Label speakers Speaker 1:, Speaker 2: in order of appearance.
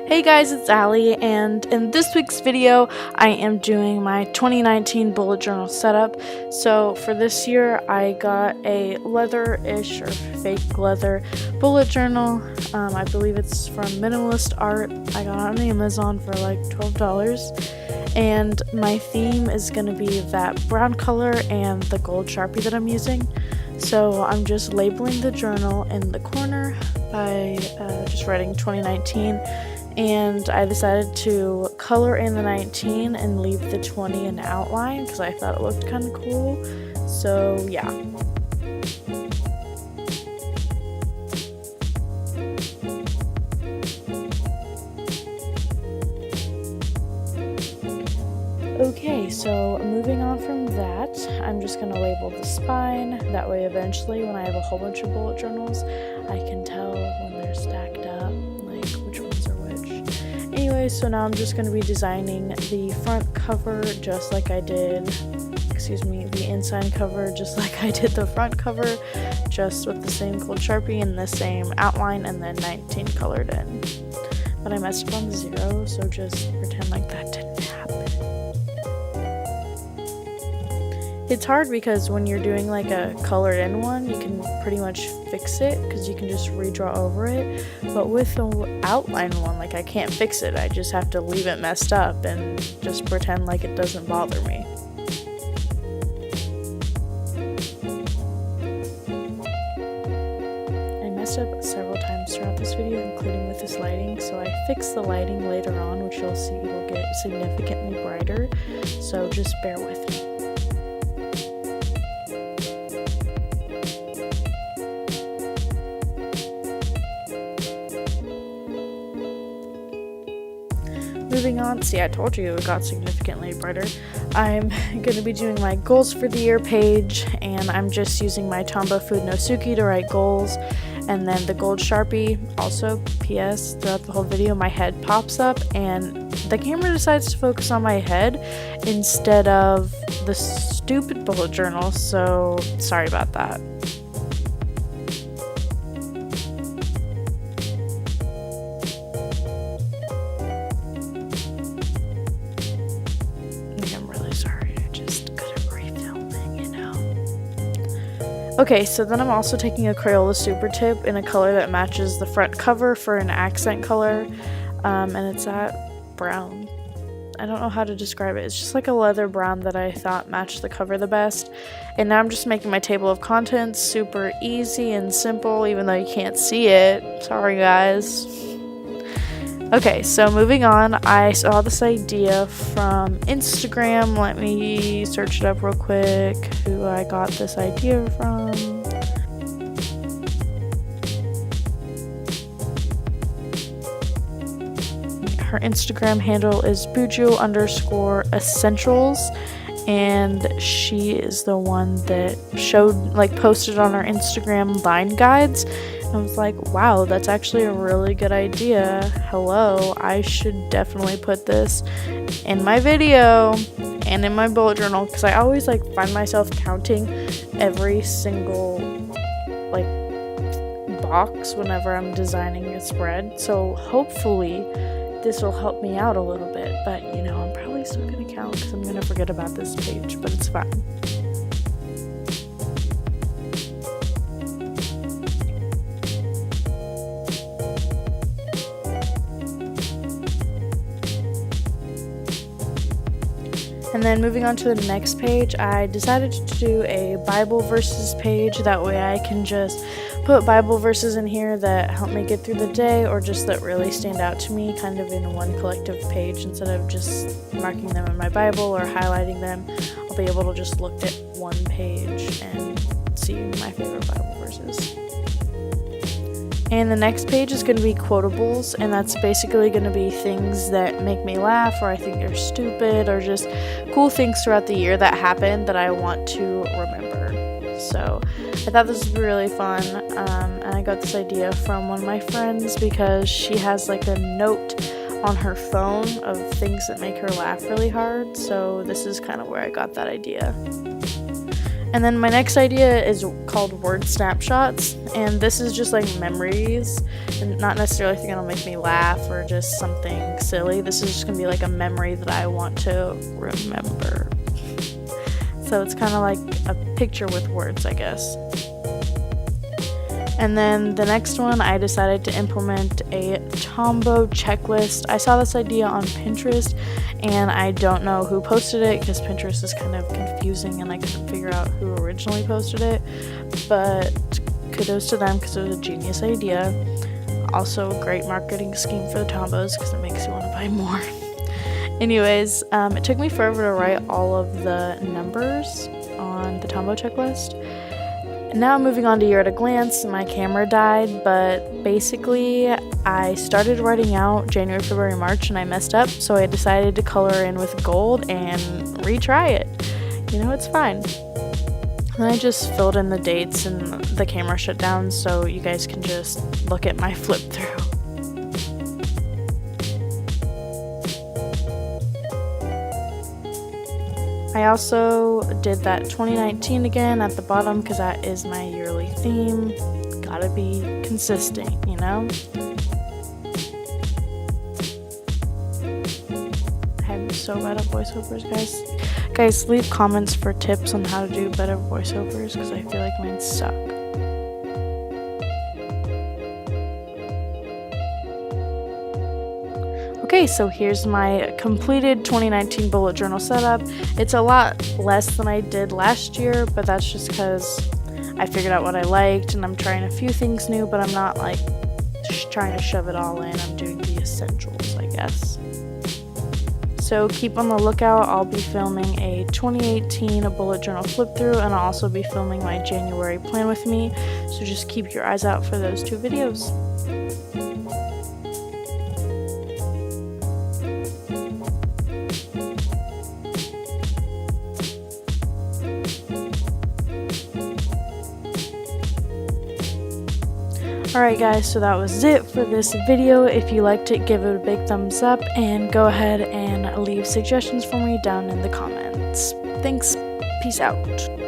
Speaker 1: Hey guys, it's Allie, and in this week's video, I am doing my 2019 bullet journal setup. So for this year, I got a leather-ish or fake leather bullet journal. I believe it's from Minimalist Art. I got it on Amazon for like $12. And my theme is going to be that brown color and the gold Sharpie that I'm using. So I'm just labeling the journal in the corner by just writing 2019. And I decided to color in the 19 and leave the 20 in outline because I thought it looked kind of cool. So yeah. Okay, so moving on from that, I'm just going to label the spine. That way eventually when I have a whole bunch of bullet journals, I can tell when they're stacked up, like which ones are which. Anyway, so now I'm just going to be designing the front cover just like I did, the inside cover just like I did the front cover, just with the same gold Sharpie and the same outline and then 19 colored in. But I messed up on the 0, so just pretend like that didn't happen. It's hard because when you're doing like a colored in one, you can pretty much fix it because you can just redraw over it. But with the outline one, like I can't fix it. I just have to leave it messed up and just pretend like it doesn't bother me. I messed up several times throughout this video, including with this lighting. So I fixed the lighting later on, which you'll see will get significantly brighter. So just bear with me. Moving on, see, I told you it got significantly brighter. I'm going to be doing my goals for the year page, and I'm just using my Tombow Food no Suki to write goals, and then the gold Sharpie. Also, PS, throughout the whole video, my head pops up, and the camera decides to focus on my head instead of the stupid bullet journal, so sorry about that. Okay, so then I'm also taking a Crayola Super Tip in a color that matches the front cover for an accent color, and it's that brown. I don't know how to describe it. It's just like a leather brown that I thought matched the cover the best. And now I'm just making my table of contents super easy and simple, even though you can't see it. Sorry, guys. Okay, so moving on, I saw this idea from Instagram. Let me search it up real quick, who I got this idea from. Her Instagram handle is bujo_essentials, and she is the one that posted on her Instagram line guides. I was like, wow, that's actually a really good idea. Hello, I should definitely put this in my video and in my bullet journal, because I always find myself counting every single box whenever I'm designing a spread. So hopefully this will help me out a little bit, but I'm probably still gonna count because I'm gonna forget about this page, but it's fine. And then moving on to the next page, I decided to do a Bible verses page. That way I can just put Bible verses in here that help me get through the day, or just that really stand out to me, kind of in one collective page instead of just marking them in my Bible or highlighting them. I'll be able to just look at one page and see my favorite Bible verses. And the next page is going to be Quotables, and that's basically going to be things that make me laugh, or I think they're stupid, or just cool things throughout the year that happened that I want to remember. So I thought this would be really fun, and I got this idea from one of my friends because she has a note on her phone of things that make her laugh really hard, so this is kind of where I got that idea. And then my next idea is called word snapshots, and this is just like memories, and not necessarily anything that'll make me laugh or just something silly. This is just gonna be like a memory that I want to remember. So it's kind of like a picture with words, I guess. And then the next one, I decided to implement a Tombow checklist. I saw this idea on Pinterest, and I don't know who posted it because Pinterest is kind of confusing and I couldn't figure out who originally posted it. But kudos to them because it was a genius idea. Also a great marketing scheme for the Tombows because it makes you want to buy more. Anyways, it took me forever to write all of the numbers on the Tombow checklist. Now moving on to year at a glance, my camera died, but basically I started writing out January, February, March, and I messed up, so I decided to color in with gold and retry it. You know, it's fine. And I just filled in the dates and the camera shut down, so you guys can just look at my flip through. I also did that 2019 again at the bottom because that is my yearly theme. Gotta be consistent, you know? I'm so bad at voiceovers, guys. Guys, leave comments for tips on how to do better voiceovers because I feel like mine suck. Okay, so here's my completed 2019 bullet journal setup. It's a lot less than I did last year, but that's just because I figured out what I liked and I'm trying a few things new, but I'm not like trying to shove it all in. I'm doing the essentials, I guess. So keep on the lookout. I'll be filming a 2018 bullet journal flip through, and I'll also be filming my January plan with me. So just keep your eyes out for those two videos. Alright guys, so that was it for this video. If you liked it, give it a big thumbs up and go ahead and leave suggestions for me down in the comments. Thanks. Peace out.